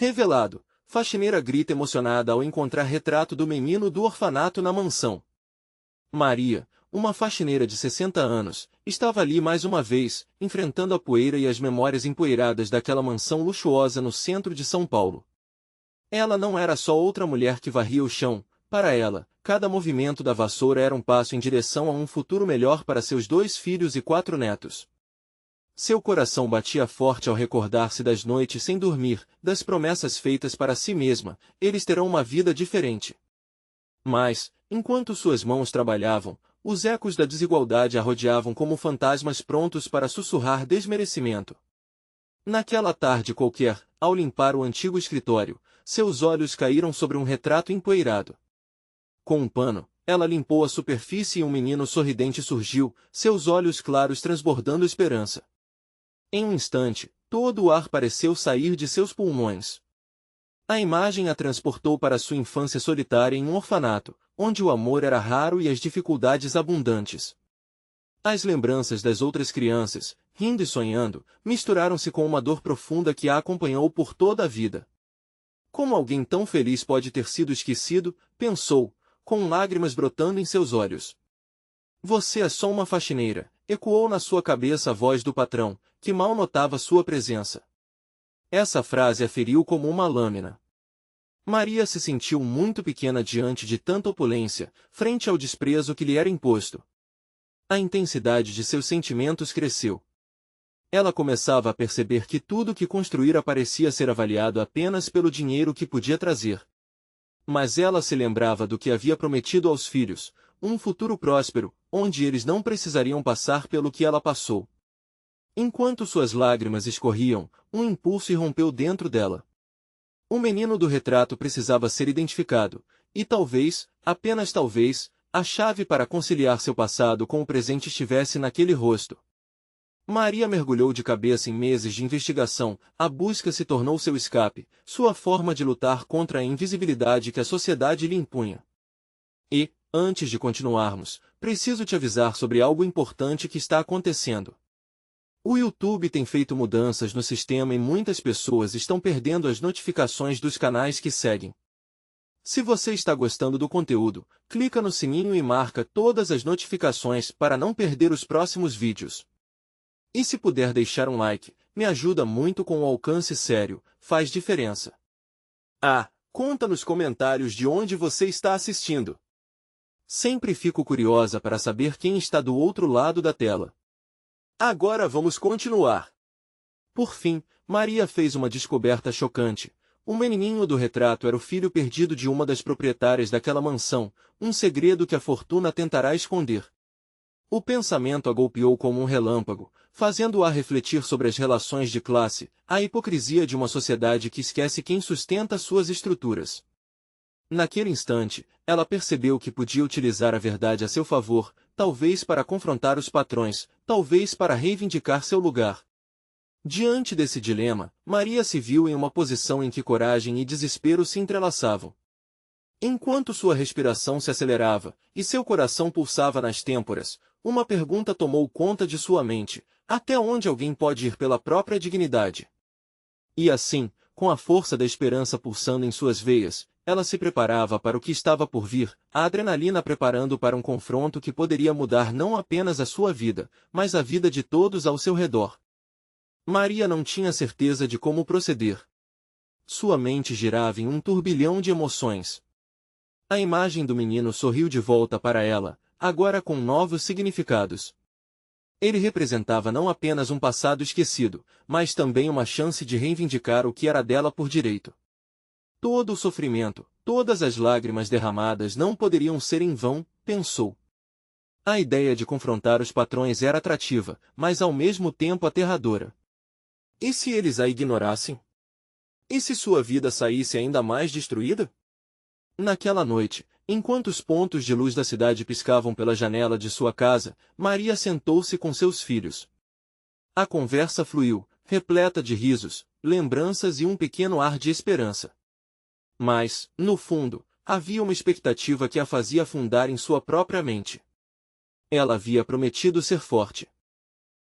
Revelado, faxineira grita emocionada ao encontrar retrato do menino do orfanato na mansão. Maria, uma faxineira de 60 anos, estava ali mais uma vez, enfrentando a poeira e as memórias empoeiradas daquela mansão luxuosa no centro de São Paulo. Ela não era só outra mulher que varria o chão. Para ela, cada movimento da vassoura era um passo em direção a um futuro melhor para seus 2 filhos e 4 netos. Seu coração batia forte ao recordar-se das noites sem dormir, das promessas feitas para si mesma: eles terão uma vida diferente. Mas, enquanto suas mãos trabalhavam, os ecos da desigualdade a rodeavam como fantasmas prontos para sussurrar desmerecimento. Naquela tarde qualquer, ao limpar o antigo escritório, seus olhos caíram sobre um retrato empoeirado. Com um pano, ela limpou a superfície e um menino sorridente surgiu, seus olhos claros transbordando esperança. Em um instante, todo o ar pareceu sair de seus pulmões. A imagem a transportou para sua infância solitária em um orfanato, onde o amor era raro e as dificuldades abundantes. As lembranças das outras crianças, rindo e sonhando, misturaram-se com uma dor profunda que a acompanhou por toda a vida. Como alguém tão feliz pode ter sido esquecido, pensou, com lágrimas brotando em seus olhos. Você é só uma faxineira, ecoou na sua cabeça a voz do patrão, que mal notava sua presença. Essa frase a feriu como uma lâmina. Maria se sentiu muito pequena diante de tanta opulência, frente ao desprezo que lhe era imposto. A intensidade de seus sentimentos cresceu. Ela começava a perceber que tudo que construíra parecia ser avaliado apenas pelo dinheiro que podia trazer. Mas ela se lembrava do que havia prometido aos filhos, um futuro próspero, onde eles não precisariam passar pelo que ela passou. Enquanto suas lágrimas escorriam, um impulso irrompeu dentro dela. O menino do retrato precisava ser identificado, e talvez, apenas talvez, a chave para conciliar seu passado com o presente estivesse naquele rosto. Maria mergulhou de cabeça em meses de investigação, a busca se tornou seu escape, sua forma de lutar contra a invisibilidade que a sociedade lhe impunha. E, antes de continuarmos, preciso te avisar sobre algo importante que está acontecendo. O YouTube tem feito mudanças no sistema e muitas pessoas estão perdendo as notificações dos canais que seguem. Se você está gostando do conteúdo, clica no sininho e marca todas as notificações para não perder os próximos vídeos. E se puder deixar um like, me ajuda muito com o alcance sério, faz diferença. Conta nos comentários de onde você está assistindo. Sempre fico curiosa para saber quem está do outro lado da tela. Agora vamos continuar. Por fim, Maria fez uma descoberta chocante. O menininho do retrato era o filho perdido de uma das proprietárias daquela mansão, um segredo que a fortuna tentará esconder. O pensamento a golpeou como um relâmpago, fazendo-a refletir sobre as relações de classe, a hipocrisia de uma sociedade que esquece quem sustenta suas estruturas. Naquele instante, ela percebeu que podia utilizar a verdade a seu favor, talvez para confrontar os patrões, talvez para reivindicar seu lugar. Diante desse dilema, Maria se viu em uma posição em que coragem e desespero se entrelaçavam. Enquanto sua respiração se acelerava, e seu coração pulsava nas têmporas, uma pergunta tomou conta de sua mente: até onde alguém pode ir pela própria dignidade? E assim, com a força da esperança pulsando em suas veias, ela se preparava para o que estava por vir, a adrenalina preparando para um confronto que poderia mudar não apenas a sua vida, mas a vida de todos ao seu redor. Maria não tinha certeza de como proceder. Sua mente girava em um turbilhão de emoções. A imagem do menino sorriu de volta para ela, agora com novos significados. Ele representava não apenas um passado esquecido, mas também uma chance de reivindicar o que era dela por direito. Todo o sofrimento, todas as lágrimas derramadas não poderiam ser em vão, pensou. A ideia de confrontar os patrões era atrativa, mas ao mesmo tempo aterradora. E se eles a ignorassem? E se sua vida saísse ainda mais destruída? Naquela noite, enquanto os pontos de luz da cidade piscavam pela janela de sua casa, Maria sentou-se com seus filhos. A conversa fluiu, repleta de risos, lembranças e um pequeno ar de esperança. Mas, no fundo, havia uma expectativa que a fazia afundar em sua própria mente. Ela havia prometido ser forte.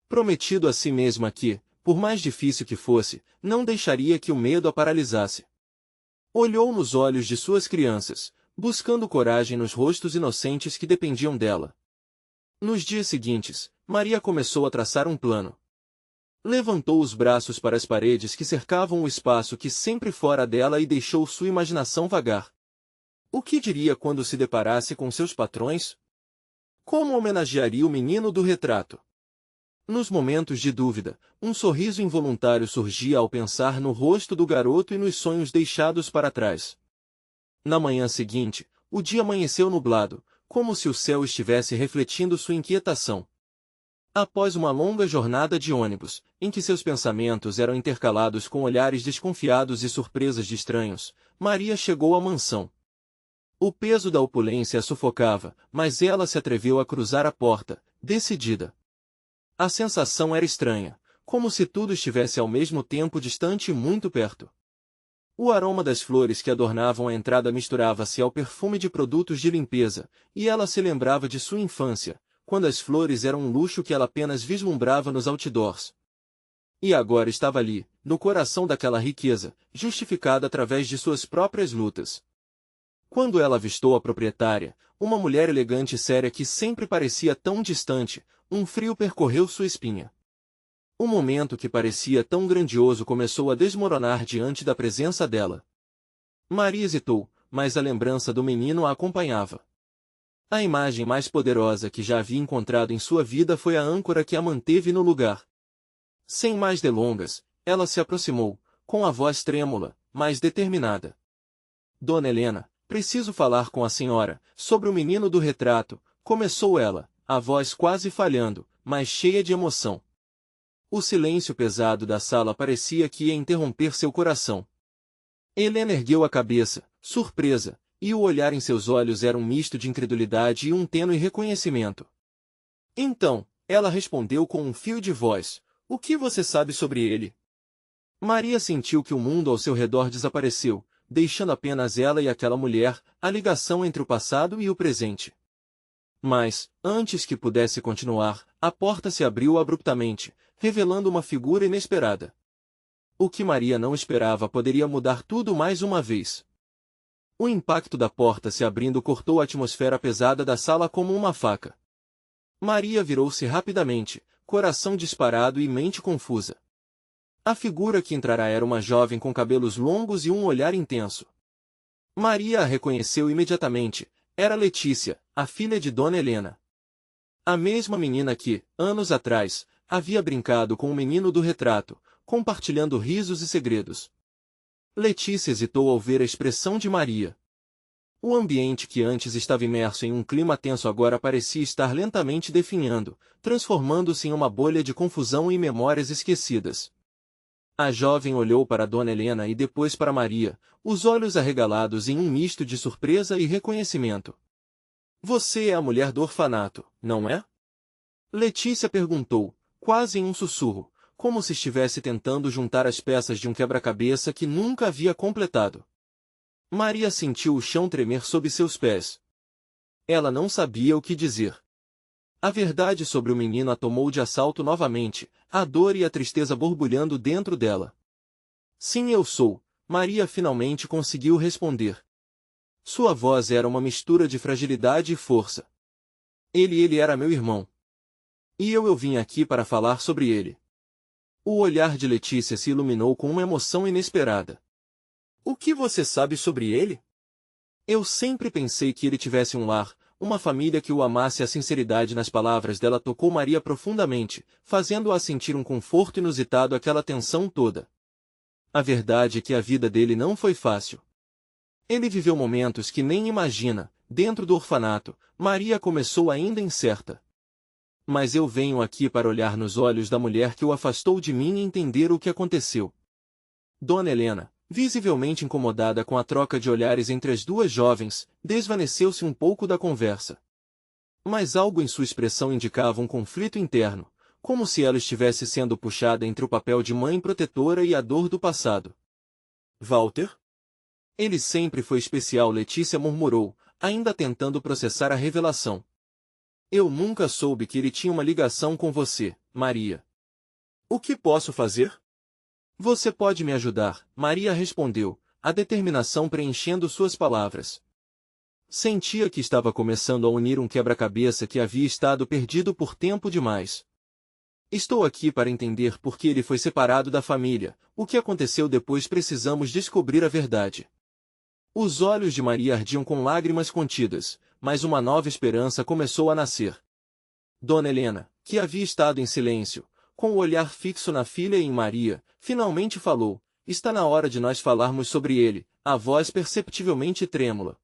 Prometido a si mesma que, por mais difícil que fosse, não deixaria que o medo a paralisasse. Olhou nos olhos de suas crianças, buscando coragem nos rostos inocentes que dependiam dela. Nos dias seguintes, Maria começou a traçar um plano. Levantou os braços para as paredes que cercavam o espaço que sempre fora dela e deixou sua imaginação vagar. O que diria quando se deparasse com seus patrões? Como homenagearia o menino do retrato? Nos momentos de dúvida, um sorriso involuntário surgia ao pensar no rosto do garoto e nos sonhos deixados para trás. Na manhã seguinte, o dia amanheceu nublado, como se o céu estivesse refletindo sua inquietação. Após uma longa jornada de ônibus, em que seus pensamentos eram intercalados com olhares desconfiados e surpresas de estranhos, Maria chegou à mansão. O peso da opulência a sufocava, mas ela se atreveu a cruzar a porta, decidida. A sensação era estranha, como se tudo estivesse ao mesmo tempo distante e muito perto. O aroma das flores que adornavam a entrada misturava-se ao perfume de produtos de limpeza, e ela se lembrava de sua infância, quando as flores eram um luxo que ela apenas vislumbrava nos outdoors. E agora estava ali, no coração daquela riqueza, justificada através de suas próprias lutas. Quando ela avistou a proprietária, uma mulher elegante e séria que sempre parecia tão distante, um frio percorreu sua espinha. O momento que parecia tão grandioso começou a desmoronar diante da presença dela. Maria hesitou, mas a lembrança do menino a acompanhava. A imagem mais poderosa que já havia encontrado em sua vida foi a âncora que a manteve no lugar. Sem mais delongas, ela se aproximou, com a voz trêmula, mas determinada. Dona Helena, preciso falar com a senhora, sobre o menino do retrato, começou ela, a voz quase falhando, mas cheia de emoção. O silêncio pesado da sala parecia que ia interromper seu coração. Helena ergueu a cabeça, surpresa, e o olhar em seus olhos era um misto de incredulidade e um tênue reconhecimento. Então, ela respondeu com um fio de voz, o que você sabe sobre ele? Maria sentiu que o mundo ao seu redor desapareceu, deixando apenas ela e aquela mulher, a ligação entre o passado e o presente. Mas, antes que pudesse continuar, a porta se abriu abruptamente, revelando uma figura inesperada. O que Maria não esperava poderia mudar tudo mais uma vez. O impacto da porta se abrindo cortou a atmosfera pesada da sala como uma faca. Maria virou-se rapidamente, coração disparado e mente confusa. A figura que entrara era uma jovem com cabelos longos e um olhar intenso. Maria a reconheceu imediatamente, era Letícia, a filha de Dona Helena. A mesma menina que, anos atrás, havia brincado com o menino do retrato, compartilhando risos e segredos. Letícia hesitou ao ver a expressão de Maria. O ambiente que antes estava imerso em um clima tenso agora parecia estar lentamente definhando, transformando-se em uma bolha de confusão e memórias esquecidas. A jovem olhou para Dona Helena e depois para Maria, os olhos arregalados em um misto de surpresa e reconhecimento. Você é a mulher do orfanato, não é? Letícia perguntou, quase em um sussurro, como se estivesse tentando juntar as peças de um quebra-cabeça que nunca havia completado. Maria sentiu o chão tremer sob seus pés. Ela não sabia o que dizer. A verdade sobre o menino a tomou de assalto novamente, a dor e a tristeza borbulhando dentro dela. Sim, eu sou, Maria finalmente conseguiu responder. Sua voz era uma mistura de fragilidade e força. Ele era meu irmão. E eu vim aqui para falar sobre ele. O olhar de Letícia se iluminou com uma emoção inesperada. O que você sabe sobre ele? Eu sempre pensei que ele tivesse um lar, uma família que o amasse. A sinceridade nas palavras dela tocou Maria profundamente, fazendo-a sentir um conforto inusitado àquela tensão toda. A verdade é que a vida dele não foi fácil. Ele viveu momentos que nem imagina, dentro do orfanato. Maria começou ainda incerta. Mas eu venho aqui para olhar nos olhos da mulher que o afastou de mim e entender o que aconteceu. Dona Helena, visivelmente incomodada com a troca de olhares entre as duas jovens, desvaneceu-se um pouco da conversa. Mas algo em sua expressão indicava um conflito interno, como se ela estivesse sendo puxada entre o papel de mãe protetora e a dor do passado. Walter? Ele sempre foi especial, Letícia murmurou, ainda tentando processar a revelação. Eu nunca soube que ele tinha uma ligação com você, Maria. O que posso fazer? Você pode me ajudar, Maria respondeu, a determinação preenchendo suas palavras. Sentia que estava começando a unir um quebra-cabeça que havia estado perdido por tempo demais. Estou aqui para entender por que ele foi separado da família. O que aconteceu depois precisamos descobrir a verdade. Os olhos de Maria ardiam com lágrimas contidas, mas uma nova esperança começou a nascer. Dona Helena, que havia estado em silêncio, com o olhar fixo na filha e em Maria, finalmente falou: está na hora de nós falarmos sobre ele, a voz perceptivelmente trêmula.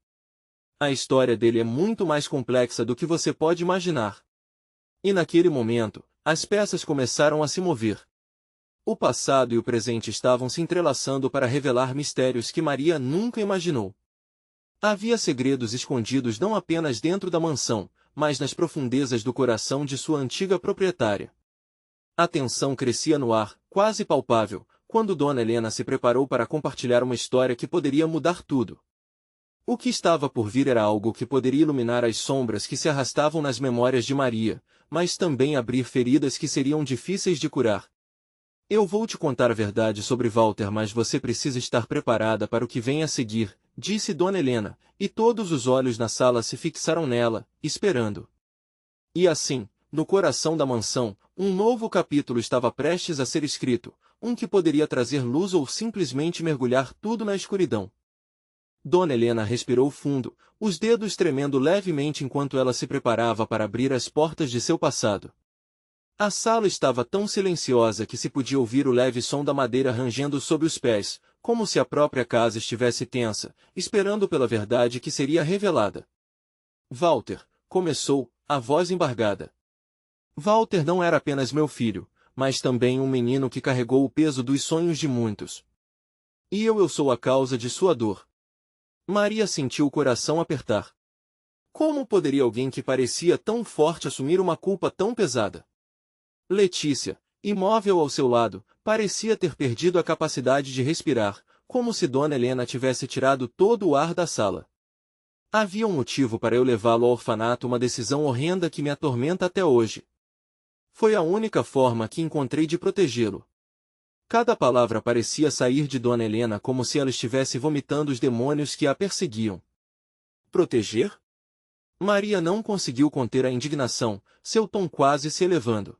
A história dele é muito mais complexa do que você pode imaginar. E naquele momento, as peças começaram a se mover. O passado e o presente estavam se entrelaçando para revelar mistérios que Maria nunca imaginou. Havia segredos escondidos não apenas dentro da mansão, mas nas profundezas do coração de sua antiga proprietária. A tensão crescia no ar, quase palpável, quando Dona Helena se preparou para compartilhar uma história que poderia mudar tudo. O que estava por vir era algo que poderia iluminar as sombras que se arrastavam nas memórias de Maria, mas também abrir feridas que seriam difíceis de curar. Eu vou te contar a verdade sobre Walter, mas você precisa estar preparada para o que vem a seguir, disse Dona Helena, e todos os olhos na sala se fixaram nela, esperando. E assim, no coração da mansão, um novo capítulo estava prestes a ser escrito, um que poderia trazer luz ou simplesmente mergulhar tudo na escuridão. Dona Helena respirou fundo, os dedos tremendo levemente enquanto ela se preparava para abrir as portas de seu passado. A sala estava tão silenciosa que se podia ouvir o leve som da madeira rangendo sob os pés, como se a própria casa estivesse tensa, esperando pela verdade que seria revelada. Walter, começou, a voz embargada. Walter não era apenas meu filho, mas também um menino que carregou o peso dos sonhos de muitos. E eu sou a causa de sua dor. Maria sentiu o coração apertar. Como poderia alguém que parecia tão forte assumir uma culpa tão pesada? Letícia, imóvel ao seu lado, parecia ter perdido a capacidade de respirar, como se Dona Helena tivesse tirado todo o ar da sala. Havia um motivo para eu levá-lo ao orfanato, uma decisão horrenda que me atormenta até hoje. Foi a única forma que encontrei de protegê-lo. Cada palavra parecia sair de Dona Helena como se ela estivesse vomitando os demônios que a perseguiam. Proteger? Maria não conseguiu conter a indignação, seu tom quase se elevando.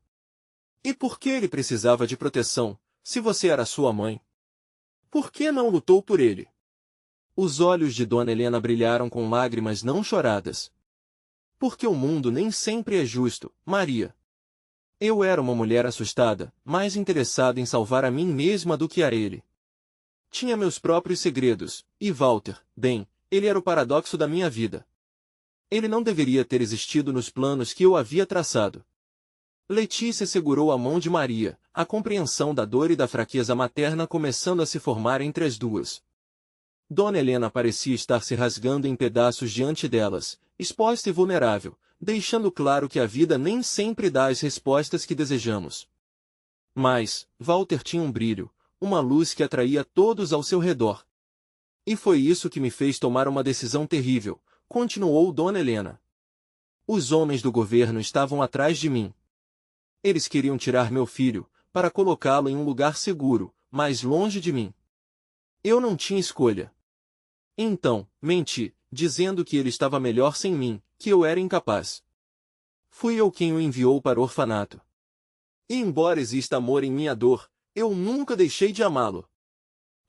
E por que ele precisava de proteção, se você era sua mãe? Por que não lutou por ele? Os olhos de Dona Helena brilharam com lágrimas não choradas. Porque o mundo nem sempre é justo, Maria. Eu era uma mulher assustada, mais interessada em salvar a mim mesma do que a ele. Tinha meus próprios segredos, e Walter, bem, ele era o paradoxo da minha vida. Ele não deveria ter existido nos planos que eu havia traçado. Letícia segurou a mão de Maria, a compreensão da dor e da fraqueza materna começando a se formar entre as duas. Dona Helena parecia estar se rasgando em pedaços diante delas, exposta e vulnerável, deixando claro que a vida nem sempre dá as respostas que desejamos. Mas, Walter tinha um brilho, uma luz que atraía todos ao seu redor. E foi isso que me fez tomar uma decisão terrível, continuou Dona Helena. Os homens do governo estavam atrás de mim. Eles queriam tirar meu filho, para colocá-lo em um lugar seguro, mais longe de mim. Eu não tinha escolha. Então, menti, dizendo que ele estava melhor sem mim, que eu era incapaz. Fui eu quem o enviou para o orfanato. E embora exista amor em minha dor, eu nunca deixei de amá-lo.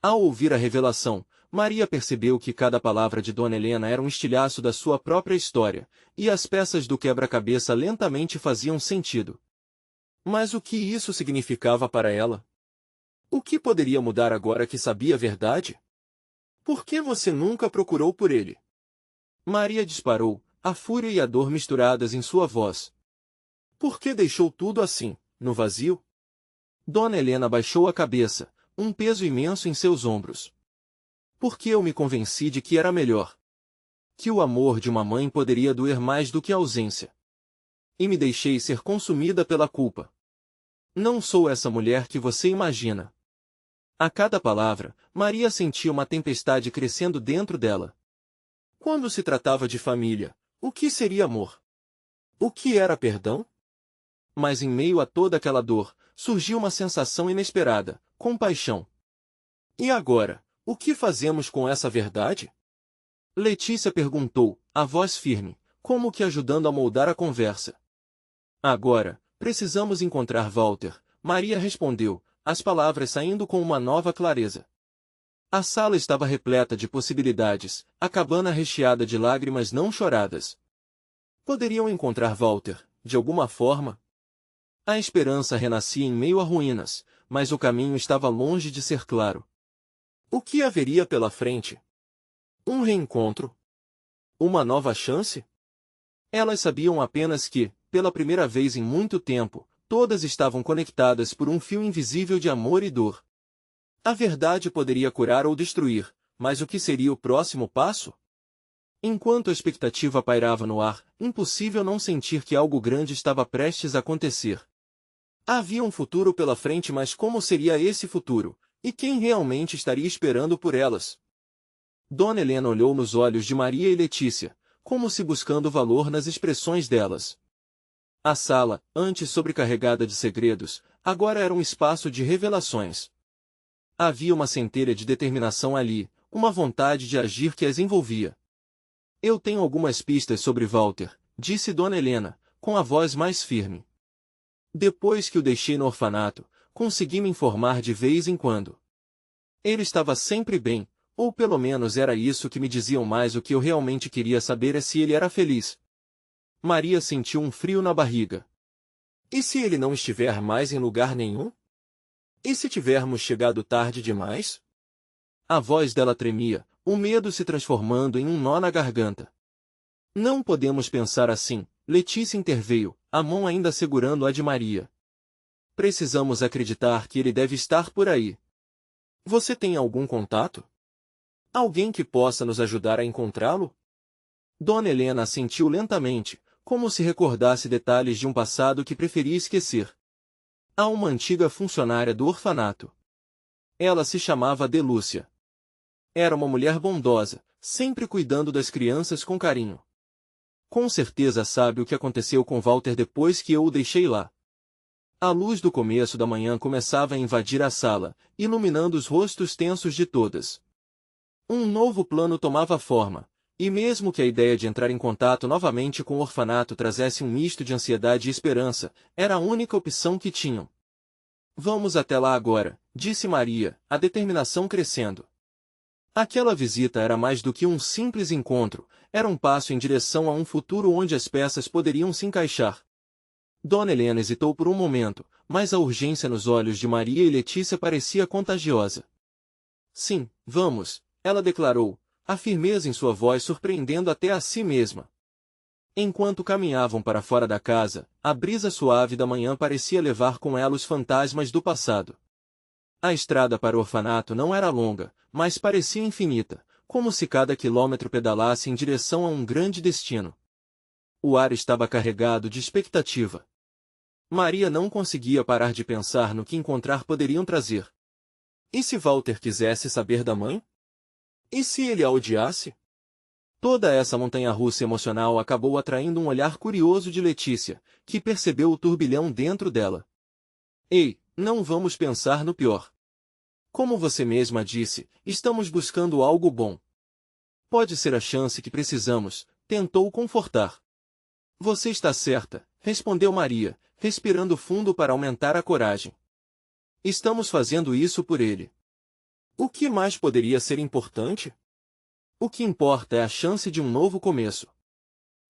Ao ouvir a revelação, Maria percebeu que cada palavra de Dona Helena era um estilhaço da sua própria história, e as peças do quebra-cabeça lentamente faziam sentido. Mas o que isso significava para ela? O que poderia mudar agora que sabia a verdade? Por que você nunca procurou por ele? Maria disparou, a fúria e a dor misturadas em sua voz. Por que deixou tudo assim, no vazio? Dona Helena baixou a cabeça, um peso imenso em seus ombros. Porque eu me convenci de que era melhor. Que o amor de uma mãe poderia doer mais do que a ausência. E me deixei ser consumida pela culpa. Não sou essa mulher que você imagina. A cada palavra, Maria sentia uma tempestade crescendo dentro dela. Quando se tratava de família, o que seria amor? O que era perdão? Mas em meio a toda aquela dor, surgiu uma sensação inesperada, compaixão. E agora, o que fazemos com essa verdade? Letícia perguntou, a voz firme, como que ajudando a moldar a conversa. Agora, precisamos encontrar Walter, Maria respondeu, as palavras saindo com uma nova clareza. A sala estava repleta de possibilidades, a cabana recheada de lágrimas não choradas. Poderiam encontrar Walter, de alguma forma? A esperança renascia em meio a ruínas, mas o caminho estava longe de ser claro. O que haveria pela frente? Um reencontro? Uma nova chance? Elas sabiam apenas que, pela primeira vez em muito tempo, todas estavam conectadas por um fio invisível de amor e dor. A verdade poderia curar ou destruir, mas o que seria o próximo passo? Enquanto a expectativa pairava no ar, impossível não sentir que algo grande estava prestes a acontecer. Havia um futuro pela frente, mas como seria esse futuro? E quem realmente estaria esperando por elas? Dona Helena olhou nos olhos de Maria e Letícia, como se buscando valor nas expressões delas. A sala, antes sobrecarregada de segredos, agora era um espaço de revelações. Havia uma centelha de determinação ali, uma vontade de agir que as envolvia. Eu tenho algumas pistas sobre Walter, disse Dona Helena, com a voz mais firme. Depois que o deixei no orfanato, consegui me informar de vez em quando. Ele estava sempre bem, ou pelo menos era isso que me diziam, mas o que eu realmente queria saber é se ele era feliz. Maria sentiu um frio na barriga. E se ele não estiver mais em lugar nenhum? E se tivermos chegado tarde demais? A voz dela tremia, o medo se transformando em um nó na garganta. Não podemos pensar assim, Letícia interveio, a mão ainda segurando a de Maria. Precisamos acreditar que ele deve estar por aí. Você tem algum contato? Alguém que possa nos ajudar a encontrá-lo? Dona Helena assentiu lentamente, como se recordasse detalhes de um passado que preferia esquecer. Há uma antiga funcionária do orfanato. Ela se chamava Delúcia. Era uma mulher bondosa, sempre cuidando das crianças com carinho. Com certeza sabe o que aconteceu com Walter depois que eu o deixei lá. A luz do começo da manhã começava a invadir a sala, iluminando os rostos tensos de todas. Um novo plano tomava forma, e mesmo que a ideia de entrar em contato novamente com o orfanato trazesse um misto de ansiedade e esperança, era a única opção que tinham. Vamos até lá agora, disse Maria, a determinação crescendo. Aquela visita era mais do que um simples encontro, era um passo em direção a um futuro onde as peças poderiam se encaixar. Dona Helena hesitou por um momento, mas a urgência nos olhos de Maria e Letícia parecia contagiosa. Sim, vamos, ela declarou, a firmeza em sua voz surpreendendo até a si mesma. Enquanto caminhavam para fora da casa, a brisa suave da manhã parecia levar com ela os fantasmas do passado. A estrada para o orfanato não era longa, mas parecia infinita, como se cada quilômetro pedalasse em direção a um grande destino. O ar estava carregado de expectativa. Maria não conseguia parar de pensar no que encontrar poderiam trazer. E se Walter quisesse saber da mãe? E se ele a odiasse? Toda essa montanha-russa emocional acabou atraindo um olhar curioso de Letícia, que percebeu o turbilhão dentro dela. Ei, não vamos pensar no pior. Como você mesma disse, estamos buscando algo bom. Pode ser a chance que precisamos, tentou confortar. Você está certa, respondeu Maria, respirando fundo para aumentar a coragem. Estamos fazendo isso por ele. O que mais poderia ser importante? O que importa é a chance de um novo começo.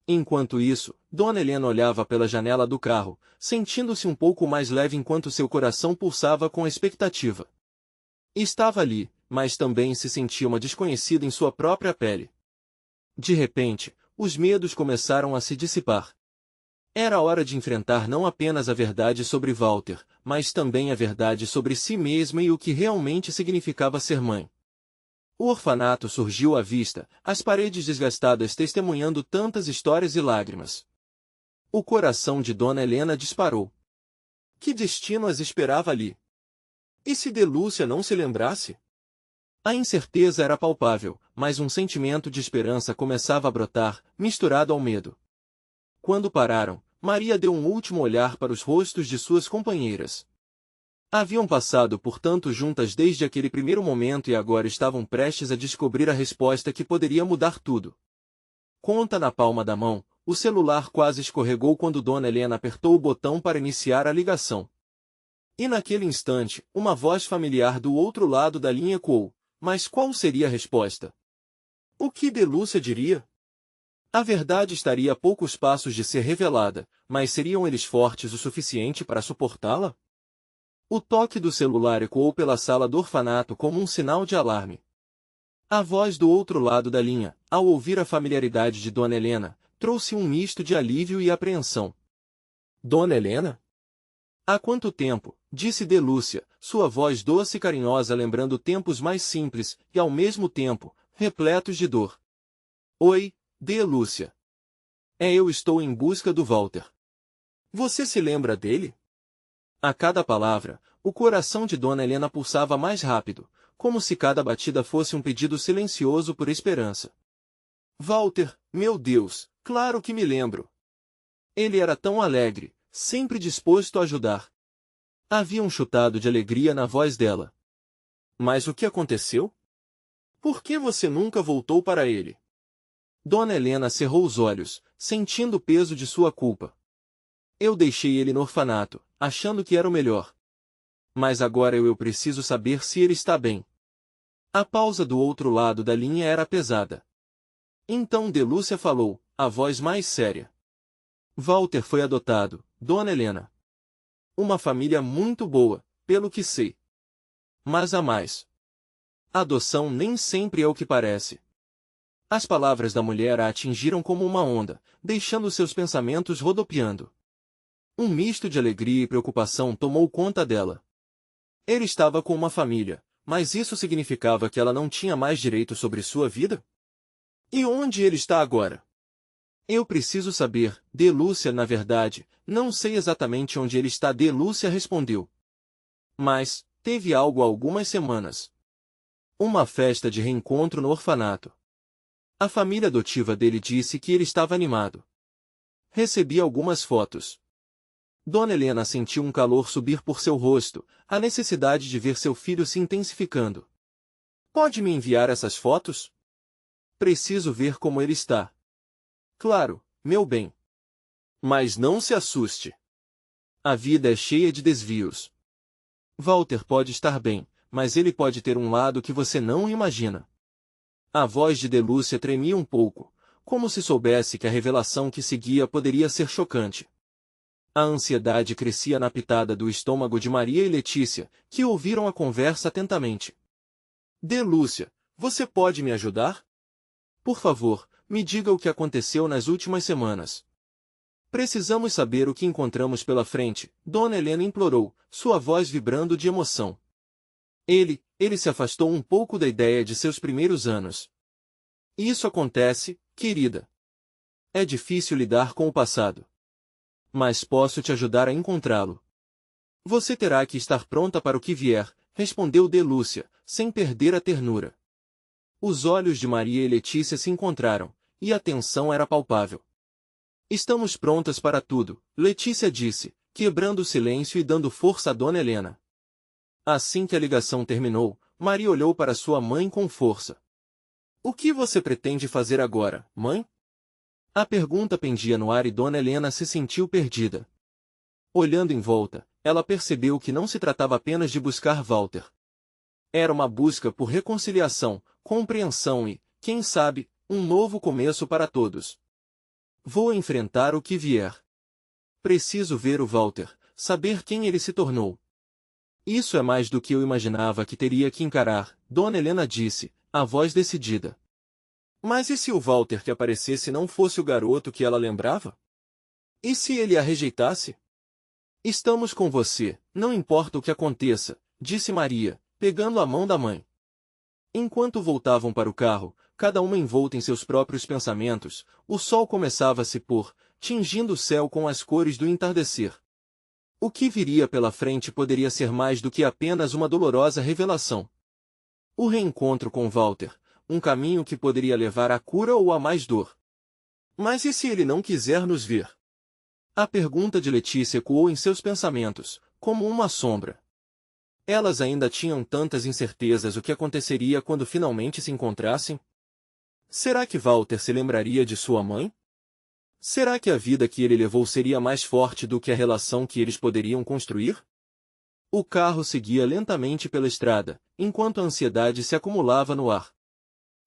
Enquanto isso, Dona Helena olhava pela janela do carro, sentindo-se um pouco mais leve enquanto seu coração pulsava com expectativa. Estava ali, mas também se sentia uma desconhecida em sua própria pele. De repente, os medos começaram a se dissipar. Era hora de enfrentar não apenas a verdade sobre Walter, mas também a verdade sobre si mesma e o que realmente significava ser mãe. O orfanato surgiu à vista, as paredes desgastadas testemunhando tantas histórias e lágrimas. O coração de Dona Helena disparou. Que destino as esperava ali? E se Delúcia não se lembrasse? A incerteza era palpável, mas um sentimento de esperança começava a brotar, misturado ao medo. Quando pararam, Maria deu um último olhar para os rostos de suas companheiras. Haviam passado por tanto juntas desde aquele primeiro momento e agora estavam prestes a descobrir a resposta que poderia mudar tudo. Conta na palma da mão, o celular quase escorregou quando Dona Helena apertou o botão para iniciar a ligação. E naquele instante, uma voz familiar do outro lado da linha ecoou. Mas qual seria a resposta? O que de Lúcia diria? A verdade estaria a poucos passos de ser revelada, mas seriam eles fortes o suficiente para suportá-la? O toque do celular ecoou pela sala do orfanato como um sinal de alarme. A voz do outro lado da linha, ao ouvir a familiaridade de Dona Helena, trouxe um misto de alívio e apreensão. Dona Helena? Há quanto tempo? Disse de Lúcia, sua voz doce e carinhosa lembrando tempos mais simples, e ao mesmo tempo, repletos de dor. Oi, de Lúcia. Eu estou em busca do Walter. Você se lembra dele? A cada palavra, o coração de Dona Helena pulsava mais rápido, como se cada batida fosse um pedido silencioso por esperança. Walter, meu Deus, claro que me lembro. Ele era tão alegre, sempre disposto a ajudar. Havia um chutado de alegria na voz dela. Mas o que aconteceu? Por que você nunca voltou para ele? Dona Helena cerrou os olhos, sentindo o peso de sua culpa. Eu deixei ele no orfanato, achando que era o melhor. Mas agora eu preciso saber se ele está bem. A pausa do outro lado da linha era pesada. Então de Lúcia falou, a voz mais séria. Walter foi adotado, Dona Helena. Uma família muito boa, pelo que sei. Mas há mais. A adoção nem sempre é o que parece. As palavras da mulher a atingiram como uma onda, deixando seus pensamentos rodopiando. Um misto de alegria e preocupação tomou conta dela. Ele estava com uma família, mas isso significava que ela não tinha mais direito sobre sua vida? E onde ele está agora? Eu preciso saber, de Lúcia, na verdade, não sei exatamente onde ele está, de Lúcia respondeu. Mas, teve algo há algumas semanas. Uma festa de reencontro no orfanato. A família adotiva dele disse que ele estava animado. Recebi algumas fotos. Dona Helena sentiu um calor subir por seu rosto, a necessidade de ver seu filho se intensificando. Pode me enviar essas fotos? Preciso ver como ele está. Claro, meu bem. Mas não se assuste. A vida é cheia de desvios. Walter pode estar bem, mas ele pode ter um lado que você não imagina. A voz de Lúcia tremia um pouco, como se soubesse que a revelação que seguia poderia ser chocante. A ansiedade crescia na pitada do estômago de Maria e Letícia, que ouviram a conversa atentamente. De Lúcia, você pode me ajudar? Por favor, me diga o que aconteceu nas últimas semanas. Precisamos saber o que encontramos pela frente, Dona Helena implorou, sua voz vibrando de emoção. Ele se afastou um pouco da ideia de seus primeiros anos. Isso acontece, querida. É difícil lidar com o passado. Mas posso te ajudar a encontrá-lo. Você terá que estar pronta para o que vier, respondeu de Lúcia, sem perder a ternura. Os olhos de Maria e Letícia se encontraram, e a tensão era palpável. Estamos prontas para tudo, Letícia disse, quebrando o silêncio e dando força a Dona Helena. Assim que a ligação terminou, Maria olhou para sua mãe com força. O que você pretende fazer agora, mãe? A pergunta pendia no ar e Dona Helena se sentiu perdida. Olhando em volta, ela percebeu que não se tratava apenas de buscar Walter. Era uma busca por reconciliação, compreensão e, quem sabe, um novo começo para todos. Vou enfrentar o que vier. Preciso ver o Walter, saber quem ele se tornou. Isso é mais do que eu imaginava que teria que encarar, Dona Helena disse, a voz decidida. Mas e se o Walter que aparecesse não fosse o garoto que ela lembrava? E se ele a rejeitasse? Estamos com você, não importa o que aconteça, disse Maria, pegando a mão da mãe. Enquanto voltavam para o carro, cada uma envolta em seus próprios pensamentos, o sol começava a se pôr, tingindo o céu com as cores do entardecer. O que viria pela frente poderia ser mais do que apenas uma dolorosa revelação. O reencontro com Walter, um caminho que poderia levar à cura ou a mais dor. Mas e se ele não quiser nos ver? A pergunta de Letícia ecoou em seus pensamentos, como uma sombra. Elas ainda tinham tantas incertezas o que aconteceria quando finalmente se encontrassem? Será que Walter se lembraria de sua mãe? Será que a vida que ele levou seria mais forte do que a relação que eles poderiam construir? O carro seguia lentamente pela estrada, enquanto a ansiedade se acumulava no ar.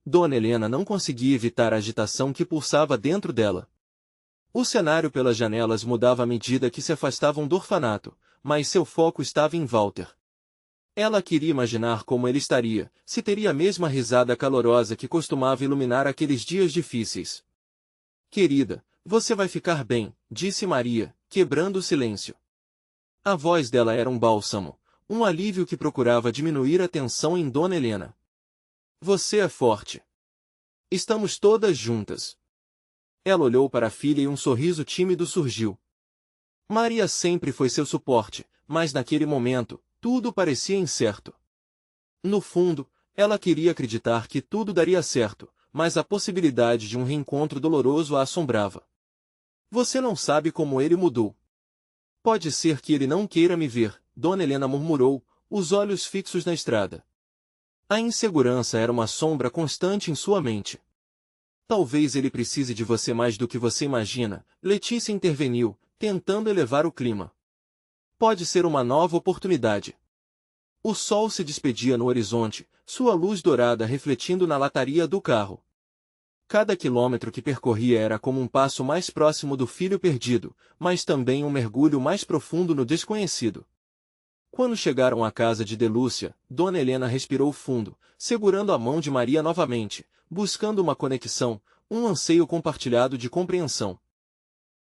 Dona Helena não conseguia evitar a agitação que pulsava dentro dela. O cenário pelas janelas mudava à medida que se afastavam do orfanato, mas seu foco estava em Walter. Ela queria imaginar como ele estaria, se teria a mesma risada calorosa que costumava iluminar aqueles dias difíceis. Querida, você vai ficar bem, disse Maria, quebrando o silêncio. A voz dela era um bálsamo, um alívio que procurava diminuir a tensão em Dona Helena. Você é forte. Estamos todas juntas. Ela olhou para a filha e um sorriso tímido surgiu. Maria sempre foi seu suporte, mas naquele momento, tudo parecia incerto. No fundo, ela queria acreditar que tudo daria certo, mas a possibilidade de um reencontro doloroso a assombrava. Você não sabe como ele mudou. Pode ser que ele não queira me ver, Dona Helena murmurou, os olhos fixos na estrada. A insegurança era uma sombra constante em sua mente. Talvez ele precise de você mais do que você imagina, Letícia interveniu, tentando elevar o clima. Pode ser uma nova oportunidade. O sol se despedia no horizonte, sua luz dourada refletindo na lataria do carro. Cada quilômetro que percorria era como um passo mais próximo do filho perdido, mas também um mergulho mais profundo no desconhecido. Quando chegaram à casa de Delúcia, Dona Helena respirou fundo, segurando a mão de Maria novamente, buscando uma conexão, um anseio compartilhado de compreensão.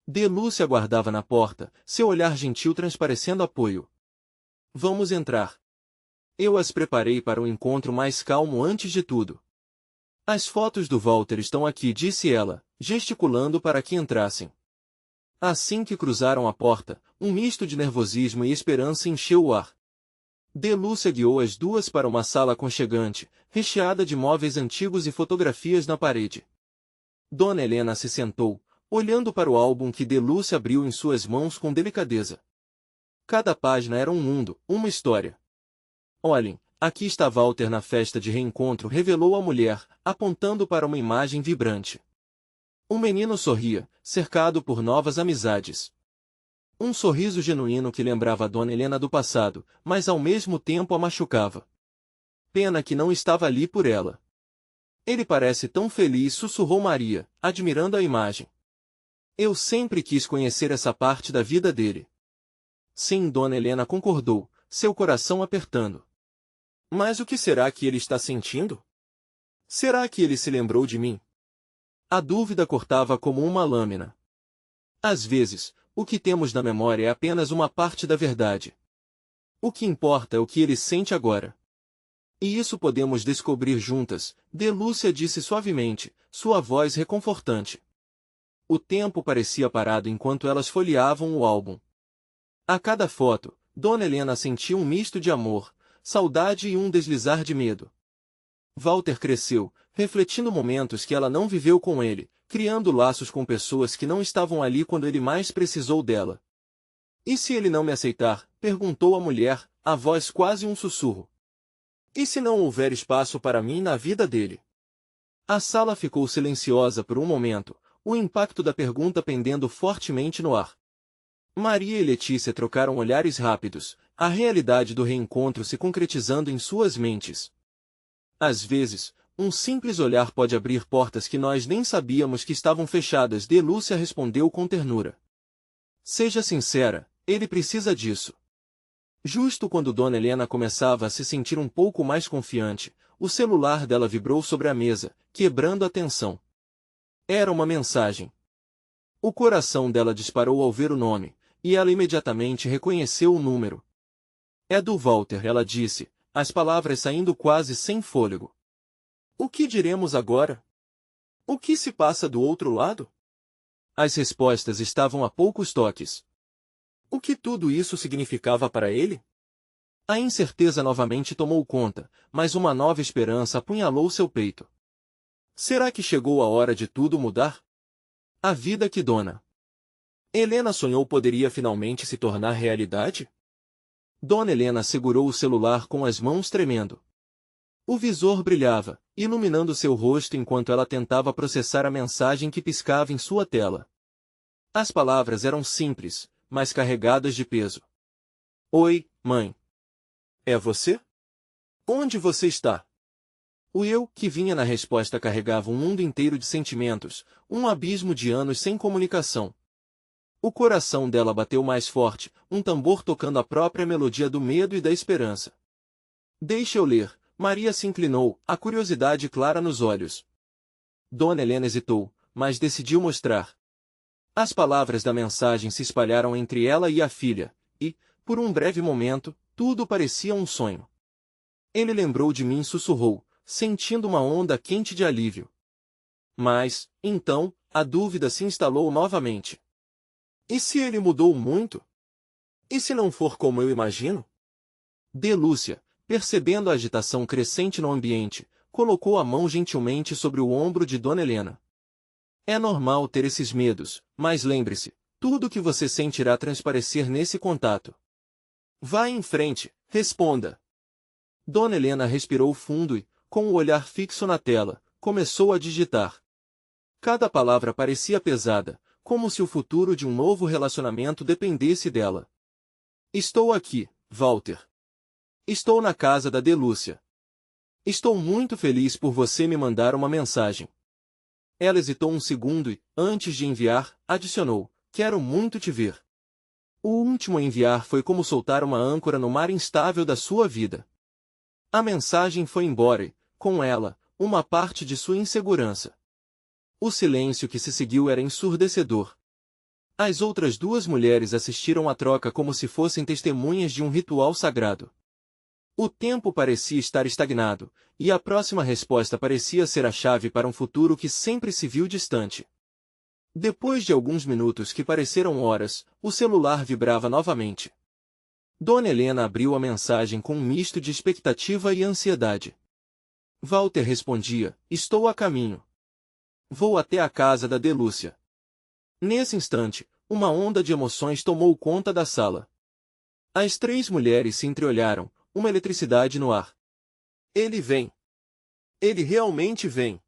Delúcia aguardava na porta, seu olhar gentil transparecendo apoio. Vamos entrar. Eu as preparei para um encontro mais calmo antes de tudo. As fotos do Walter estão aqui, disse ela, gesticulando para que entrassem. Assim que cruzaram a porta, um misto de nervosismo e esperança encheu o ar. Delúcia guiou as duas para uma sala aconchegante, recheada de móveis antigos e fotografias na parede. Dona Helena se sentou, olhando para o álbum que Delúcia abriu em suas mãos com delicadeza. Cada página era um mundo, uma história. Olhem, aqui está Walter na festa de reencontro, revelou a mulher, apontando para uma imagem vibrante. O menino sorria, cercado por novas amizades. Um sorriso genuíno que lembrava a Dona Helena do passado, mas ao mesmo tempo a machucava. Pena que não estava ali por ela. Ele parece tão feliz, sussurrou Maria, admirando a imagem. Eu sempre quis conhecer essa parte da vida dele. Sim, Dona Helena concordou, seu coração apertando. Mas o que será que ele está sentindo? Será que ele se lembrou de mim? A dúvida cortava como uma lâmina. Às vezes, o que temos na memória é apenas uma parte da verdade. O que importa é o que ele sente agora. E isso podemos descobrir juntas, Delúcia disse suavemente, sua voz reconfortante. O tempo parecia parado enquanto elas folheavam o álbum. A cada foto, Dona Helena sentia um misto de amor, saudade e um deslizar de medo. Walter cresceu, refletindo momentos que ela não viveu com ele, criando laços com pessoas que não estavam ali quando ele mais precisou dela. E se ele não me aceitar? Perguntou a mulher, a voz quase um sussurro. E se não houver espaço para mim na vida dele? A sala ficou silenciosa por um momento, o impacto da pergunta pendendo fortemente no ar. Maria e Letícia trocaram olhares rápidos, a realidade do reencontro se concretizando em suas mentes. Às vezes, um simples olhar pode abrir portas que nós nem sabíamos que estavam fechadas, Delúcia respondeu com ternura. Seja sincera, ele precisa disso. Justo quando Dona Helena começava a se sentir um pouco mais confiante, o celular dela vibrou sobre a mesa, quebrando a tensão. Era uma mensagem. O coração dela disparou ao ver o nome, e ela imediatamente reconheceu o número. É do Walter, ela disse, as palavras saindo quase sem fôlego. O que diremos agora? O que se passa do outro lado? As respostas estavam a poucos toques. O que tudo isso significava para ele? A incerteza novamente tomou conta, mas uma nova esperança apunhalou seu peito. Será que chegou a hora de tudo mudar? A vida que Dona Helena sonhou poderia finalmente se tornar realidade? Dona Helena segurou o celular com as mãos tremendo. O visor brilhava, iluminando seu rosto enquanto ela tentava processar a mensagem que piscava em sua tela. As palavras eram simples, mas carregadas de peso. Oi, mãe. É você? Onde você está? O eu, que vinha na resposta, carregava um mundo inteiro de sentimentos, um abismo de anos sem comunicação. O coração dela bateu mais forte, um tambor tocando a própria melodia do medo e da esperança. Deixa eu ler. Maria se inclinou, a curiosidade clara nos olhos. Dona Helena hesitou, mas decidiu mostrar. As palavras da mensagem se espalharam entre ela e a filha, e, por um breve momento, tudo parecia um sonho. Ele lembrou de mim, sussurrou, sentindo uma onda quente de alívio. Mas, então, a dúvida se instalou novamente. E se ele mudou muito? E se não for como eu imagino? D. Lúcia, percebendo a agitação crescente no ambiente, colocou a mão gentilmente sobre o ombro de Dona Helena. É normal ter esses medos, mas lembre-se, tudo o que você sente irá transparecer nesse contato. Vá em frente, responda. Dona Helena respirou fundo e, com o olhar fixo na tela, começou a digitar. Cada palavra parecia pesada, como se o futuro de um novo relacionamento dependesse dela. Estou aqui, Walter. Estou na casa da D. Lúcia. Estou muito feliz por você me mandar uma mensagem. Ela hesitou um segundo e, antes de enviar, adicionou, quero muito te ver. O último a enviar foi como soltar uma âncora no mar instável da sua vida. A mensagem foi embora e, com ela, uma parte de sua insegurança. O silêncio que se seguiu era ensurdecedor. As outras duas mulheres assistiram à troca como se fossem testemunhas de um ritual sagrado. O tempo parecia estar estagnado, e a próxima resposta parecia ser a chave para um futuro que sempre se viu distante. Depois de alguns minutos que pareceram horas, o celular vibrava novamente. Dona Helena abriu a mensagem com um misto de expectativa e ansiedade. Walter respondia, estou a caminho. Vou até a casa da D. Lúcia. Nesse instante, uma onda de emoções tomou conta da sala. As três mulheres se entreolharam, uma eletricidade no ar. Ele vem. Ele realmente vem.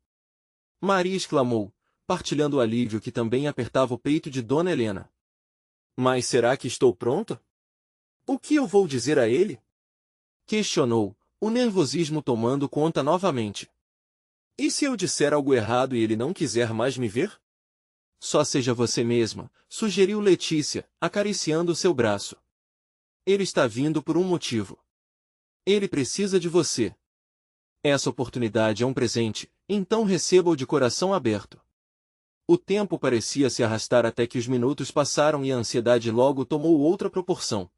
Maria exclamou, partilhando o alívio que também apertava o peito de Dona Helena. Mas será que estou pronta? O que eu vou dizer a ele? Questionou, o nervosismo tomando conta novamente. E se eu disser algo errado e ele não quiser mais me ver? Só seja você mesma, sugeriu Letícia, acariciando seu braço. Ele está vindo por um motivo. Ele precisa de você. Essa oportunidade é um presente, então receba-o de coração aberto. O tempo parecia se arrastar até que os minutos passaram e a ansiedade logo tomou outra proporção.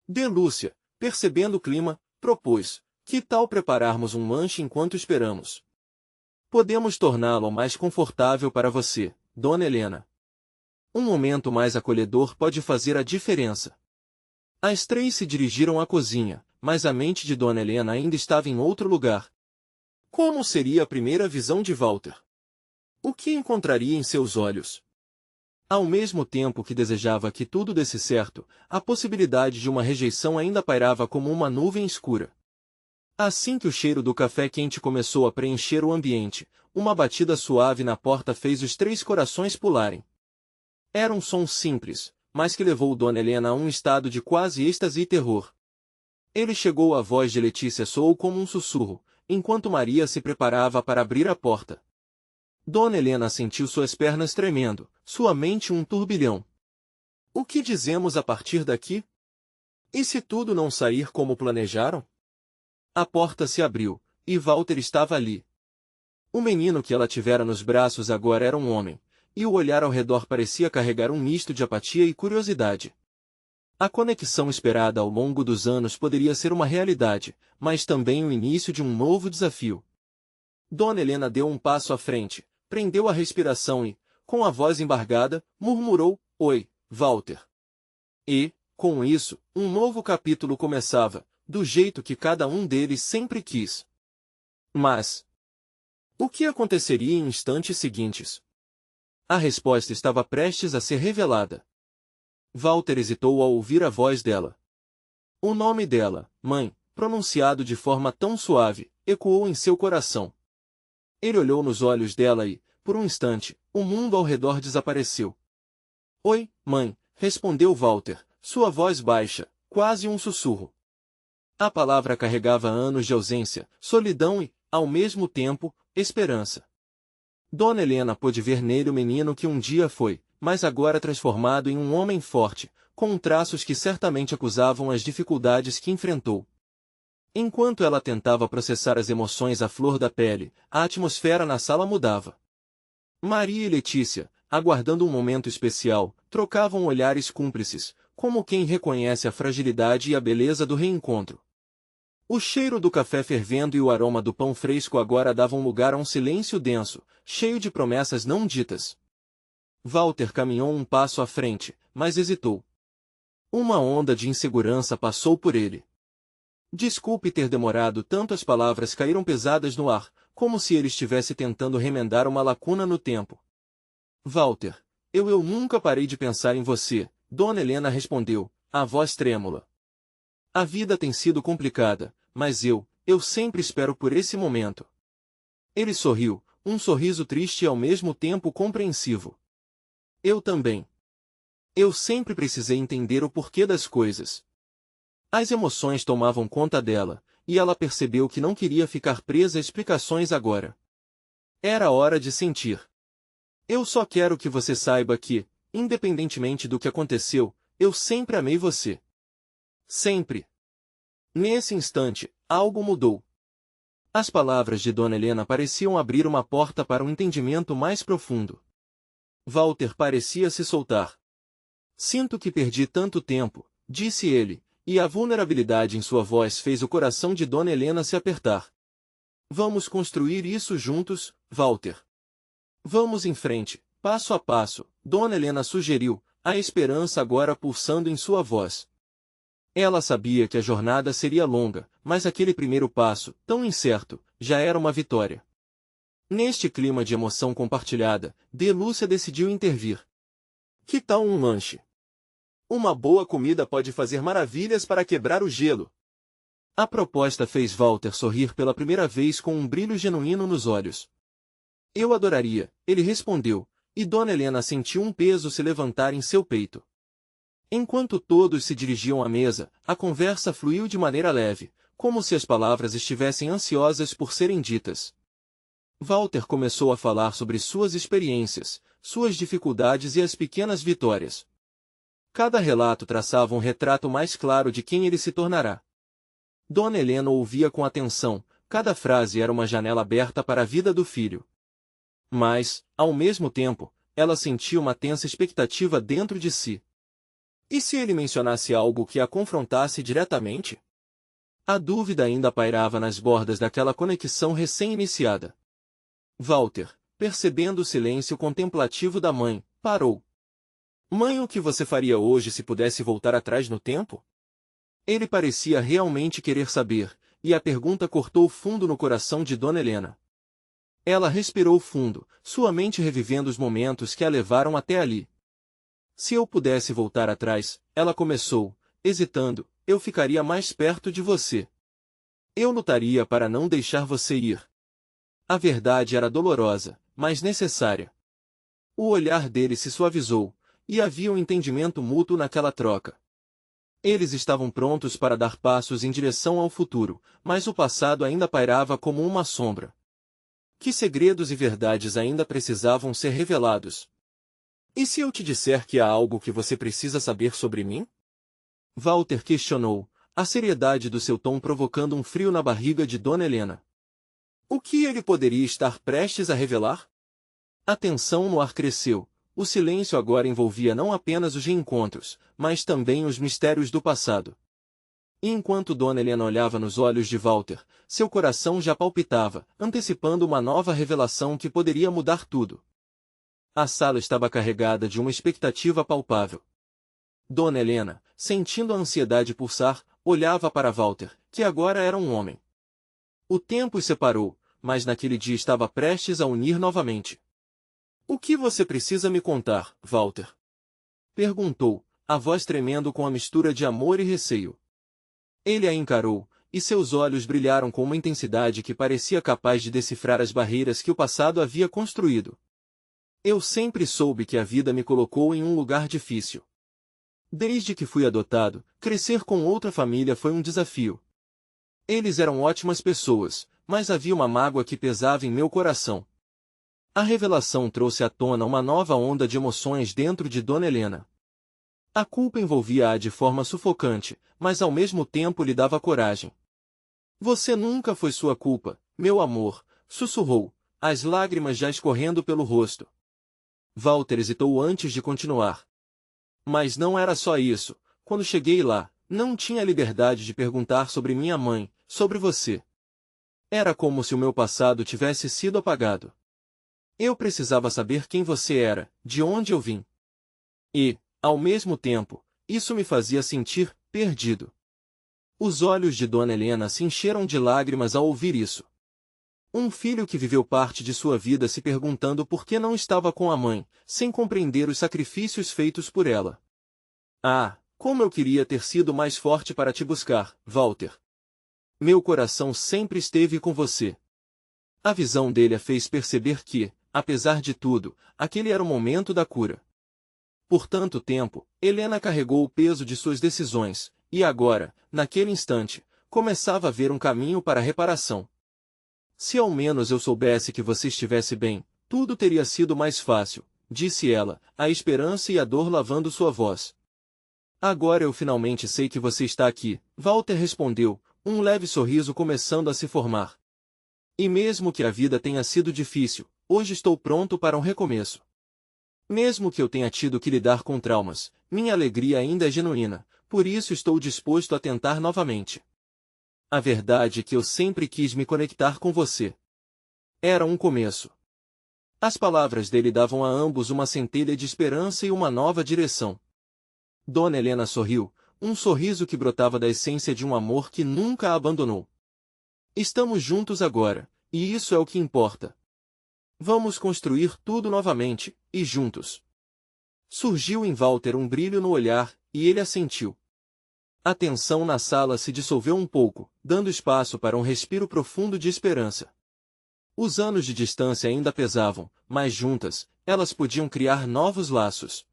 D. Lúcia, percebendo o clima, propôs, que tal prepararmos um lanche enquanto esperamos? Podemos torná-lo mais confortável para você, Dona Helena. Um momento mais acolhedor pode fazer a diferença. As três se dirigiram à cozinha, mas a mente de Dona Helena ainda estava em outro lugar. Como seria a primeira visão de Walter? O que encontraria em seus olhos? Ao mesmo tempo que desejava que tudo desse certo, a possibilidade de uma rejeição ainda pairava como uma nuvem escura. Assim que o cheiro do café quente começou a preencher o ambiente, uma batida suave na porta fez os três corações pularem. Era um som simples, mas que levou Dona Helena a um estado de quase êxtase e terror. Ele chegou, a voz de Letícia soou como um sussurro, enquanto Maria se preparava para abrir a porta. Dona Helena sentiu suas pernas tremendo, sua mente um turbilhão. O que dizemos a partir daqui? E se tudo não sair como planejaram? A porta se abriu, e Walter estava ali. O menino que ela tivera nos braços agora era um homem, e o olhar ao redor parecia carregar um misto de apatia e curiosidade. A conexão esperada ao longo dos anos poderia ser uma realidade, mas também o início de um novo desafio. Dona Helena deu um passo à frente, prendeu a respiração e, com a voz embargada, murmurou, Oi, Walter. E, com isso, um novo capítulo começava, do jeito que cada um deles sempre quis. Mas, o que aconteceria em instantes seguintes? A resposta estava prestes a ser revelada. Walter hesitou ao ouvir a voz dela. O nome dela, mãe, pronunciado de forma tão suave, ecoou em seu coração. Ele olhou nos olhos dela e, por um instante, o mundo ao redor desapareceu. Oi, mãe, respondeu Walter, sua voz baixa, quase um sussurro. A palavra carregava anos de ausência, solidão e, ao mesmo tempo, esperança. Dona Helena pôde ver nele o menino que um dia foi, mas agora transformado em um homem forte, com traços que certamente acusavam as dificuldades que enfrentou. Enquanto ela tentava processar as emoções à flor da pele, a atmosfera na sala mudava. Maria e Letícia, aguardando um momento especial, trocavam olhares cúmplices, como quem reconhece a fragilidade e a beleza do reencontro. O cheiro do café fervendo e o aroma do pão fresco agora davam lugar a um silêncio denso, cheio de promessas não ditas. Walter caminhou um passo à frente, mas hesitou. Uma onda de insegurança passou por ele. Desculpe ter demorado tanto, as palavras caíram pesadas no ar, como se ele estivesse tentando remendar uma lacuna no tempo. Walter, eu nunca parei de pensar em você, Dona Helena respondeu, a voz trêmula. A vida tem sido complicada, mas eu sempre espero por esse momento. Ele sorriu, um sorriso triste e ao mesmo tempo compreensivo. Eu também. Eu sempre precisei entender o porquê das coisas. As emoções tomavam conta dela, e ela percebeu que não queria ficar presa a explicações agora. Era hora de sentir. Eu só quero que você saiba que, independentemente do que aconteceu, eu sempre amei você. Sempre. Nesse instante, algo mudou. As palavras de Dona Helena pareciam abrir uma porta para um entendimento mais profundo. Walter parecia se soltar. Sinto que perdi tanto tempo, disse ele, e a vulnerabilidade em sua voz fez o coração de Dona Helena se apertar. Vamos construir isso juntos, Walter. Vamos em frente, passo a passo, Dona Helena sugeriu, a esperança agora pulsando em sua voz. Ela sabia que a jornada seria longa, mas aquele primeiro passo, tão incerto, já era uma vitória. Neste clima de emoção compartilhada, de Lúcia decidiu intervir. Que tal um lanche? Uma boa comida pode fazer maravilhas para quebrar o gelo. A proposta fez Walter sorrir pela primeira vez com um brilho genuíno nos olhos. Eu adoraria, ele respondeu, e Dona Helena sentiu um peso se levantar em seu peito. Enquanto todos se dirigiam à mesa, a conversa fluiu de maneira leve, como se as palavras estivessem ansiosas por serem ditas. Walter começou a falar sobre suas experiências, suas dificuldades e as pequenas vitórias. Cada relato traçava um retrato mais claro de quem ele se tornará. Dona Helena ouvia com atenção, cada frase era uma janela aberta para a vida do filho. Mas, ao mesmo tempo, ela sentia uma tensa expectativa dentro de si. E se ele mencionasse algo que a confrontasse diretamente? A dúvida ainda pairava nas bordas daquela conexão recém-iniciada. Walter, percebendo o silêncio contemplativo da mãe, parou. Mãe, o que você faria hoje se pudesse voltar atrás no tempo? Ele parecia realmente querer saber, e a pergunta cortou fundo no coração de Dona Helena. Ela respirou fundo, sua mente revivendo os momentos que a levaram até ali. Se eu pudesse voltar atrás, ela começou, hesitando, eu ficaria mais perto de você. Eu lutaria para não deixar você ir. A verdade era dolorosa, mas necessária. O olhar dele se suavizou, e havia um entendimento mútuo naquela troca. Eles estavam prontos para dar passos em direção ao futuro, mas o passado ainda pairava como uma sombra. Que segredos e verdades ainda precisavam ser revelados? E se eu te disser que há algo que você precisa saber sobre mim? Walter questionou, a seriedade do seu tom provocando um frio na barriga de Dona Helena. O que ele poderia estar prestes a revelar? A tensão no ar cresceu, o silêncio agora envolvia não apenas os reencontros, mas também os mistérios do passado. E enquanto Dona Helena olhava nos olhos de Walter, seu coração já palpitava, antecipando uma nova revelação que poderia mudar tudo. A sala estava carregada de uma expectativa palpável. Dona Helena, sentindo a ansiedade pulsar, olhava para Walter, que agora era um homem. O tempo os separou, mas naquele dia estava prestes a unir novamente. O que você precisa me contar, Walter? Perguntou, a voz tremendo com a mistura de amor e receio. Ele a encarou, e seus olhos brilharam com uma intensidade que parecia capaz de decifrar as barreiras que o passado havia construído. Eu sempre soube que a vida me colocou em um lugar difícil. Desde que fui adotado, crescer com outra família foi um desafio. Eles eram ótimas pessoas, mas havia uma mágoa que pesava em meu coração. A revelação trouxe à tona uma nova onda de emoções dentro de Dona Helena. A culpa envolvia-a de forma sufocante, mas ao mesmo tempo lhe dava coragem. Você nunca foi sua culpa, meu amor, sussurrou, as lágrimas já escorrendo pelo rosto. Walter hesitou antes de continuar. Mas não era só isso. Quando cheguei lá, não tinha liberdade de perguntar sobre minha mãe, sobre você. Era como se o meu passado tivesse sido apagado. Eu precisava saber quem você era, de onde eu vim. E, ao mesmo tempo, isso me fazia sentir perdido. Os olhos de Dona Helena se encheram de lágrimas ao ouvir isso. Um filho que viveu parte de sua vida se perguntando por que não estava com a mãe, sem compreender os sacrifícios feitos por ela. Ah, como eu queria ter sido mais forte para te buscar, Walter. Meu coração sempre esteve com você. A visão dele a fez perceber que, apesar de tudo, aquele era o momento da cura. Por tanto tempo, Helena carregou o peso de suas decisões, e agora, naquele instante, começava a ver um caminho para a reparação. Se ao menos eu soubesse que você estivesse bem, tudo teria sido mais fácil, disse ela, a esperança e a dor lavando sua voz. Agora eu finalmente sei que você está aqui, Walter respondeu, um leve sorriso começando a se formar. E mesmo que a vida tenha sido difícil, hoje estou pronto para um recomeço. Mesmo que eu tenha tido que lidar com traumas, minha alegria ainda é genuína, por isso estou disposto a tentar novamente. A verdade é que eu sempre quis me conectar com você. Era um começo. As palavras dele davam a ambos uma centelha de esperança e uma nova direção. Dona Helena sorriu, um sorriso que brotava da essência de um amor que nunca a abandonou. Estamos juntos agora, e isso é o que importa. Vamos construir tudo novamente, e juntos. Surgiu em Walter um brilho no olhar, e ele assentiu. A tensão na sala se dissolveu um pouco, dando espaço para um respiro profundo de esperança. Os anos de distância ainda pesavam, mas juntas, elas podiam criar novos laços.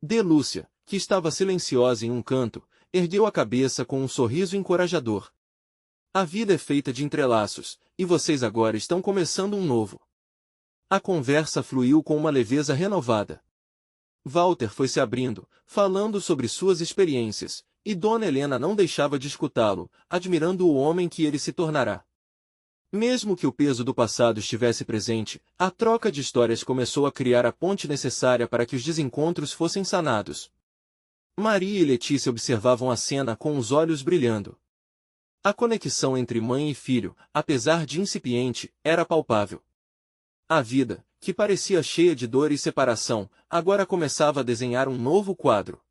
De Lúcia, que estava silenciosa em um canto, ergueu a cabeça com um sorriso encorajador. A vida é feita de entrelaços, e vocês agora estão começando um novo. A conversa fluiu com uma leveza renovada. Walter foi se abrindo, falando sobre suas experiências, e Dona Helena não deixava de escutá-lo, admirando o homem que ele se tornará. Mesmo que o peso do passado estivesse presente, a troca de histórias começou a criar a ponte necessária para que os desencontros fossem sanados. Maria e Letícia observavam a cena com os olhos brilhando. A conexão entre mãe e filho, apesar de incipiente, era palpável. A vida, que parecia cheia de dor e separação, agora começava a desenhar um novo quadro.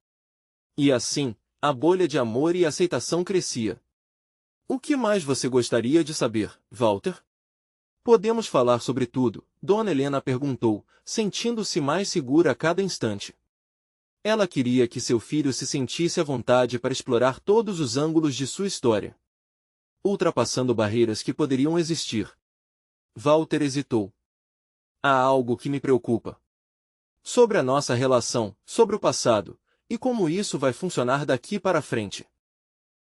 E assim, a bolha de amor e aceitação crescia. O que mais você gostaria de saber, Walter? Podemos falar sobre tudo, Dona Helena perguntou, sentindo-se mais segura a cada instante. Ela queria que seu filho se sentisse à vontade para explorar todos os ângulos de sua história, ultrapassando barreiras que poderiam existir. Walter hesitou. Há algo que me preocupa. Sobre a nossa relação, sobre o passado, e como isso vai funcionar daqui para frente.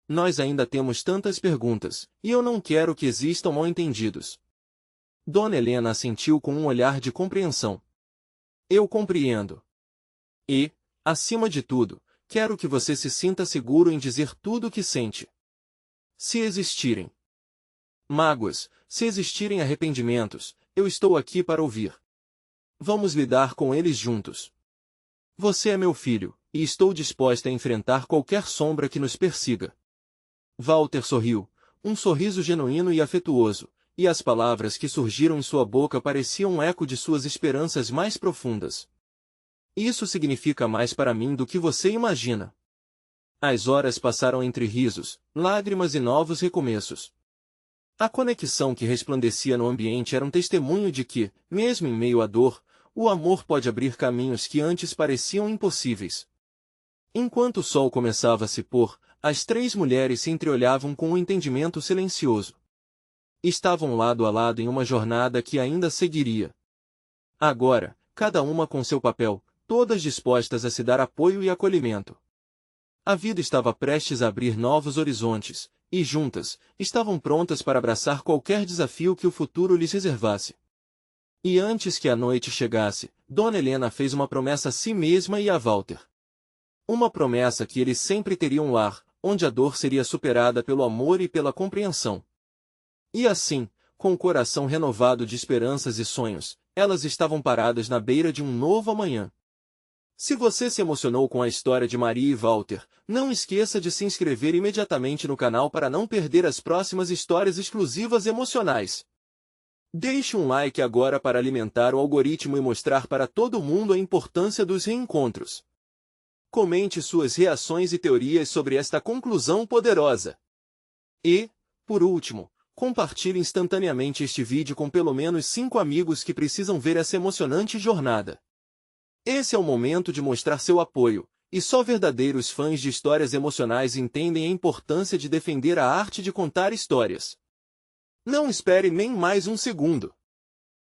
Nós ainda temos tantas perguntas, e eu não quero que existam mal-entendidos. Dona Helena assentiu com um olhar de compreensão. Eu compreendo. E, acima de tudo, quero que você se sinta seguro em dizer tudo o que sente. Se existirem mágoas, se existirem arrependimentos, eu estou aqui para ouvir. Vamos lidar com eles juntos. Você é meu filho, e estou disposta a enfrentar qualquer sombra que nos persiga. Walter sorriu, um sorriso genuíno e afetuoso, e as palavras que surgiram em sua boca pareciam um eco de suas esperanças mais profundas. Isso significa mais para mim do que você imagina. As horas passaram entre risos, lágrimas e novos recomeços. A conexão que resplandecia no ambiente era um testemunho de que, mesmo em meio à dor, o amor pode abrir caminhos que antes pareciam impossíveis. Enquanto o sol começava a se pôr, as três mulheres se entreolhavam com um entendimento silencioso. Estavam lado a lado em uma jornada que ainda seguiria. Agora, cada uma com seu papel, todas dispostas a se dar apoio e acolhimento. A vida estava prestes a abrir novos horizontes, e juntas, estavam prontas para abraçar qualquer desafio que o futuro lhes reservasse. E antes que a noite chegasse, Dona Helena fez uma promessa a si mesma e a Walter. Uma promessa que eles sempre teriam um lar, onde a dor seria superada pelo amor e pela compreensão. E assim, com o coração renovado de esperanças e sonhos, elas estavam paradas na beira de um novo amanhã. Se você se emocionou com a história de Maria e Walter, não esqueça de se inscrever imediatamente no canal para não perder as próximas histórias exclusivas emocionais. Deixe um like agora para alimentar o algoritmo e mostrar para todo mundo a importância dos reencontros. Comente suas reações e teorias sobre esta conclusão poderosa. E, por último, compartilhe instantaneamente este vídeo com pelo menos 5 amigos que precisam ver essa emocionante jornada. Esse é o momento de mostrar seu apoio, e só verdadeiros fãs de histórias emocionais entendem a importância de defender a arte de contar histórias. Não espere nem mais um segundo.